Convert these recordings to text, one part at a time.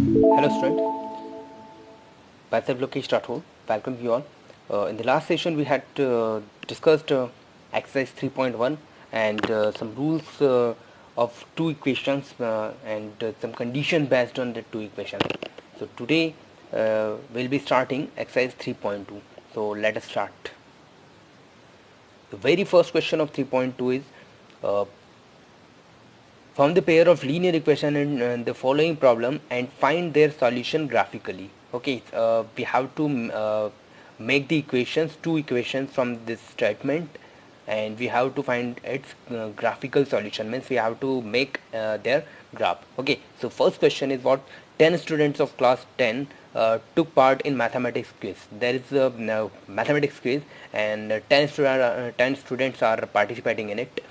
Hello students, myself Lokesh Rathore. Welcome you all. In the last session we had discussed exercise 3.1 and some rules of two equations and some condition based on the two equations. So today we'll be starting exercise 3.2. So let us start. The very first question of 3.2 is uh, form the pair of linear equation in the following problem and find their solution graphically. Okay, we have to make the equations, two equations from this statement, and we have to find its graphical solution. Means we have to make their graph. Okay, so first question is what 10 students of class 10 took part in mathematics quiz. There is a mathematics quiz and 10 students are participating in it.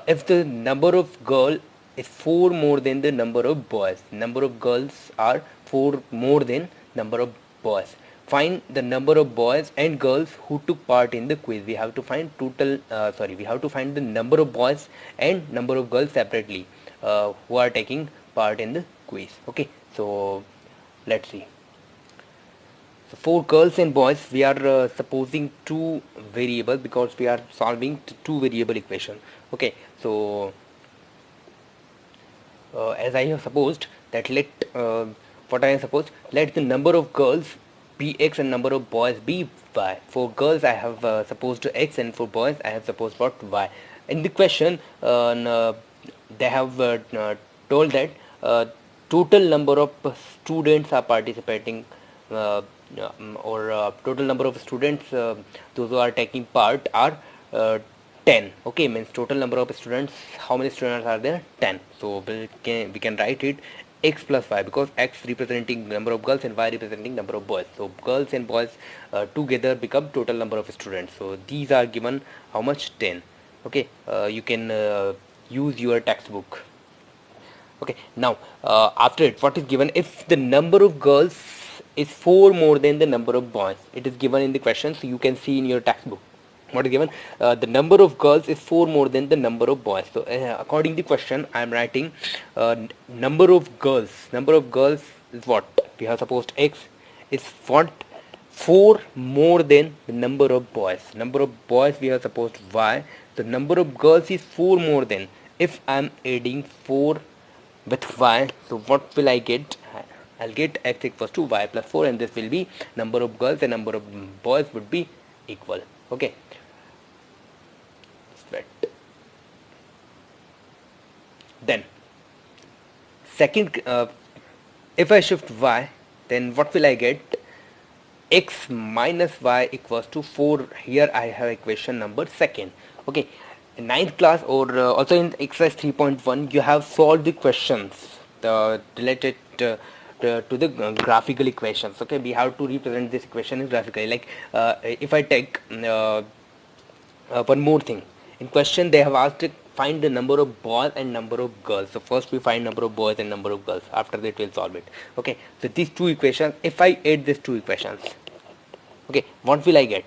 If the number of girl is 4 more than the number of boys, number of girls are 4 more than number of boys, find the number of boys and girls who took part in the quiz. We have to find we have to find the number of boys and number of girls separately who are taking part in the quiz. Okay, so let's see. So for girls and boys, we are supposing two variables because we are solving two variable equation. Okay, so as I have supposed that what I have supposed, let the number of girls be x and number of boys be y. For girls I have supposed x and for boys I have supposed what y. In the question they have told that total number of students are participating total number of students those who are taking part are 10. Okay, means total number of students, how many students are there? 10. So we can write it x plus y because x representing number of girls and y representing number of boys. So girls and boys together become total number of students. So these are given how much? 10. Okay, you can use your textbook. Okay, now after it, what is given? If the number of girls is 4 more than the number of boys, it is given in the question, so you can see in your textbook what is given. The number of girls is 4 more than the number of boys. So according to the question I am writing number of girls is what we have supposed x is what 4 more than the number of boys. Number of boys we have supposed y. The number of girls is 4 more than. If I am adding 4 with y, so what will I get? I'll get x equals to y plus 4 and this will be number of girls and number of boys would be equal. Okay, then second if I shift y, then what will I get? X minus y equals to 4. Here I have equation number second. Okay, in ninth class or also in exercise 3.1 you have solved the questions related to the graphical equations. Okay, we have to represent this equation graphically. Like if I take one more thing, in question they have asked to find the number of boys and number of girls. So first we find number of boys and number of girls, after that we'll solve it. Okay, so these two equations, if I add these two equations, okay, what will I get?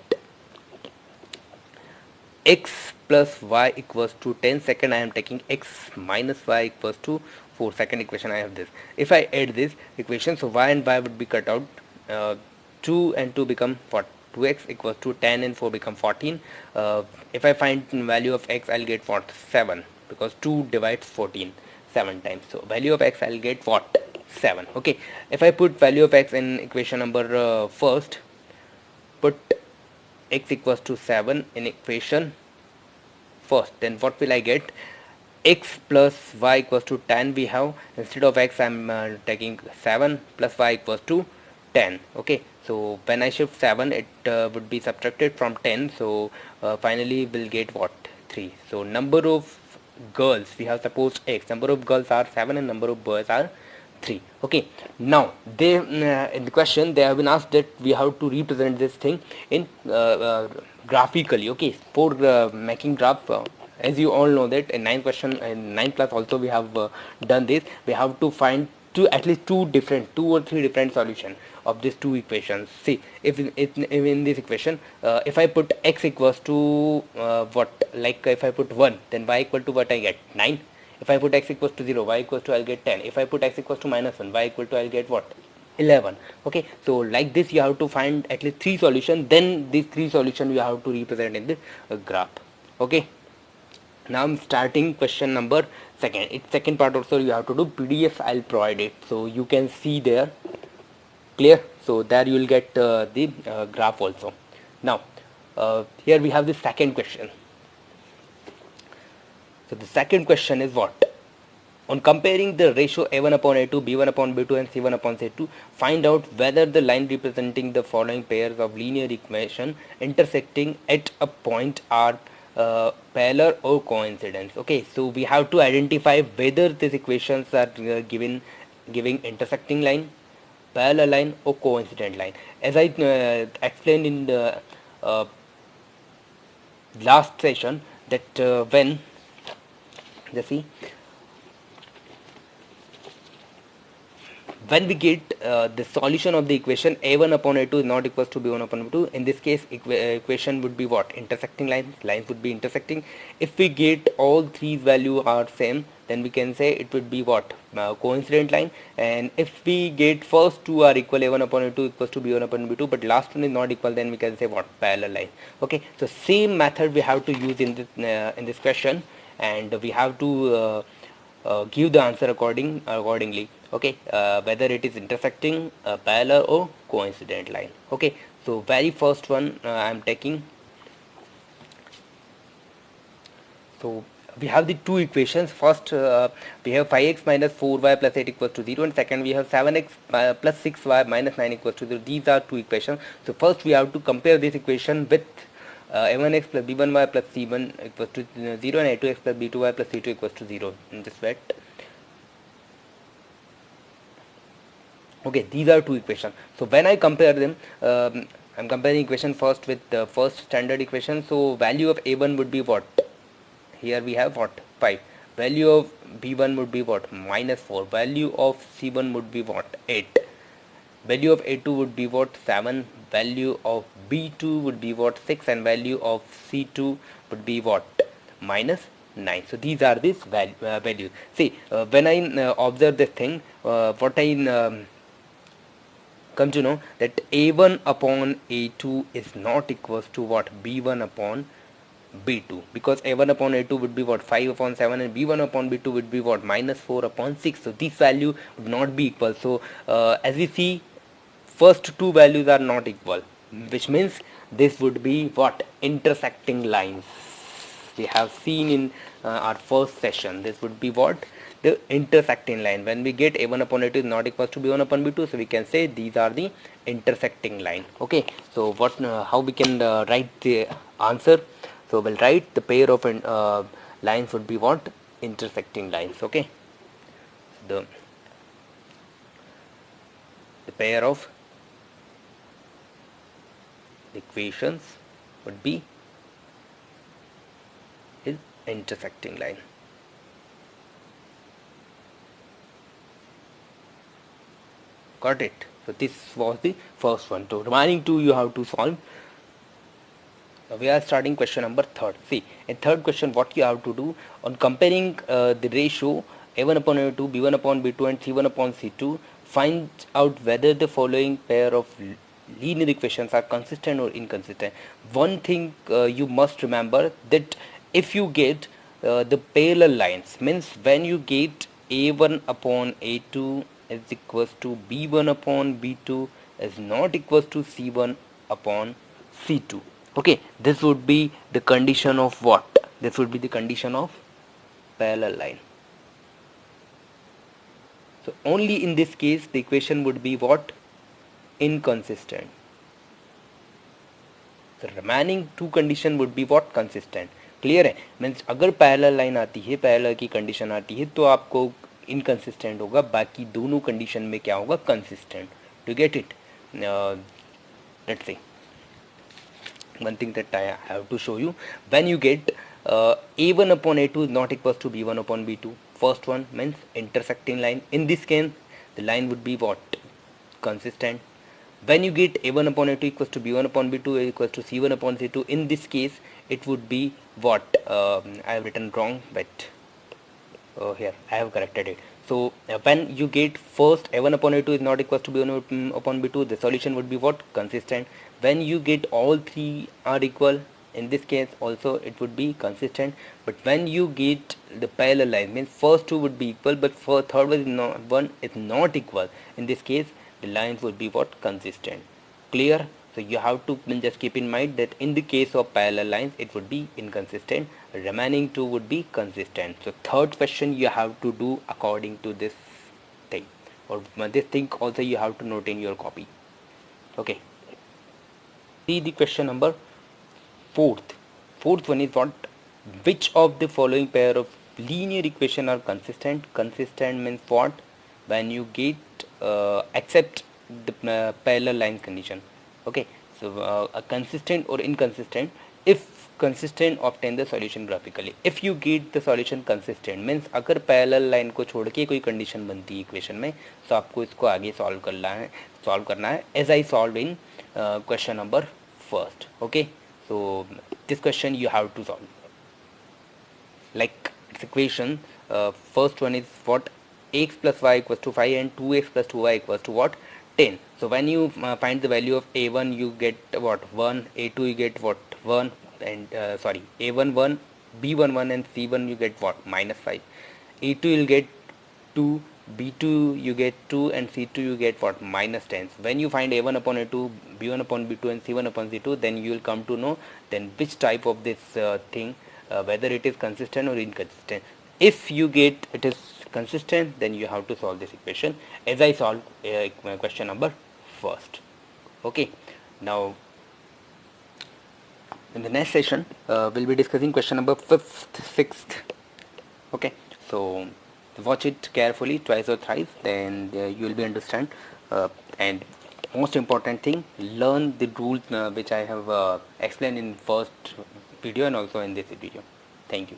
X plus y equals to 10. Second I am taking x minus y equals to 4. Second equation I have this. If I add this equation, so y and y would be cut out. 2 and 2 become what? 2x equals to 10 and 4 become 14. If I find value of x, I'll get what? 7, because 2 divides 14 7 times. So value of x I'll get what? 7. Okay, if I put value of x in equation number first, put x equals to 7 in equation first, then what will I get? X plus y equals to 10 we have. Instead of x I'm taking 7 plus y equals to 10. Okay, so when I shift 7 it would be subtracted from 10, so finally we'll get what? 3. So number of girls we have supposed x, number of girls are 7 and number of boys are 3. Okay, now they in the question they have been asked that we have to represent this thing in graphically. Okay, for making graph, as you all know that in 9th question in 9th class also we have done this. We have to find at least two or three different solution of these two equations. See, if in this equation if I put x equals to what, like if I put 1, then y equal to what I get? 9. If I put x equals to 0, y equals to, I'll get 10. If I put x equals to -1, y equal to, I'll get what? 11. Okay, so like this you have to find at least 3 solutions, then these 3 solutions you have to represent in the graph. Okay, now I'm starting question number second. It's second part also you have to do. PDF I'll provide it, so you can see there. Clear? So there you will get the graph also. Now here we have the second question. So the second question is what? On comparing the ratio a1 upon a2, b1 upon b2 and c1 upon c2, find out whether the line representing the following pairs of linear equation intersecting at a point are parallel or coincidence. Okay, so we have to identify whether these equations are giving intersecting line, parallel line or coincident line. As I explained in the last session that when just see, when we get the solution of the equation a1 upon a2 is not equals to b1 upon b2, in this case equation would be what? Intersecting lines would be intersecting. If we get all three values are same, then we can say it would be what? Coincident line. And if we get first two are equal, a1 upon a2 equals to b1 upon b2, but last one is not equal, then we can say what? Parallel line. Okay, so same method we have to use in this question, and we have to give the answer accordingly. Okay, whether it is intersecting, parallel or coincident line. Okay, so very first one I am taking. So we have the two equations. First we have 5x minus 4y plus 8 equals to 0, and second we have 7x plus 6y minus 9 equals to 0. These are two equations. So first we have to compare this equation with a1x plus b1y plus c1 equals to 0 and a2x plus b2y plus c2 equals to 0 in this way. Okay, these are two equations. So when I compare them, I'm comparing equation first with the first standard equation. So value of a1 would be what? Here we have what? 5. Value of b1 would be what? -4. Value of c1 would be what? 8. Value of a2 would be what? 7. Value of b2 would be what? 6. And value of c2 would be what? -9. So these are these values. See, when I observe this thing, what I come to know that a1 upon a2 is not equals to what? B1 upon b2, because a1 upon a2 would be what? 5 upon 7, and b1 upon b2 would be what? -4 upon 6. So this value would not be equal. So as we see, first two values are not equal, which means this would be what? Intersecting lines. We have seen in our first session, this would be what? The intersecting line. When we get a1 upon a2 is not equals to b1 upon b2, so we can say these are the intersecting line. Okay, so what how we can write the answer? So we'll write the pair of lines would be what? Intersecting lines. Okay, the pair of equations would be is intersecting line. Got it? So this was the first one. So remaining two you have to solve. We are starting question number third. See, in third question what you have to do on comparing the ratio a1 upon a2, b1 upon b2 and c1 upon c2, find out whether the following pair of linear equations are consistent or inconsistent. One thing you must remember, that if you get the parallel lines, means when you get a1 upon a2 is equals to b1 upon b2 is not equals to c1 upon c2. Okay, this would be the condition of what? This would be the condition of parallel line. So only in this case the equation would be what? Inconsistent. The remaining two condition would be what? Consistent. Clear है? Means अगर parallel line आती है, parallel की condition आती है, तो आपको inconsistent होगा, बाकी दोनों कंडीशन में क्या होगा? Consistent. To get it, let's see one thing that I have to show you. When you get a1 upon a2 is not equals to b1 upon b2, first one means intersecting line. In this case the line would be what? Consistent. When you get a1 upon a2 equals to b1 upon b2 equals to c1 upon c2, in this case it would be what? I have written wrong, but here I have corrected it. So when you get first a1 upon a2 is not equals to b1 upon b2, the solution would be what? Consistent. When you get all three are equal, in this case also it would be consistent. But when you get the parallel line, means first two would be equal but for third one is not equal, in this case the lines would be what? Consistent. Clear? So you have to just keep in mind that in the case of parallel lines it would be inconsistent, remaining two would be consistent. So third question you have to do according to this thing, or this thing also you have to note in your copy. Okay, see the question number fourth one is what? Which of the following pair of linear equation are consistent? Consistent means what? When you get accept the parallel line condition. Okay, so a consistent or inconsistent. If consistent, obtain the solution graphically. If you get the solution consistent means अगर parallel line को छोड़ के कोई condition बनती है equation में, तो आपको इसको आगे solve करना है as I solved in question number first. Okay, so this question you have to solve like its equation. First one is what? X plus y equals to 5 and 2x plus 2y equals to what? 10. So when you find the value of a1 you get what? 1, a2 you get what? 1, and a1 1, b1 1 and c1 you get what? -5. a2 you'll get 2, b2 you get 2 and c2 you get what? -10. So when you find a1 upon a2, b1 upon b2 and c1 upon c2, then you will come to know then which type of this thing, whether it is consistent or inconsistent. If you get it is consistent, then you have to solve this equation as I solved question number first. Okay, now in the next session we'll be discussing question number 5th, 6th. Okay, so watch it carefully twice or thrice, then you will be understand, and most important thing, learn the rules which I have explained in first video and also in this video. Thank you.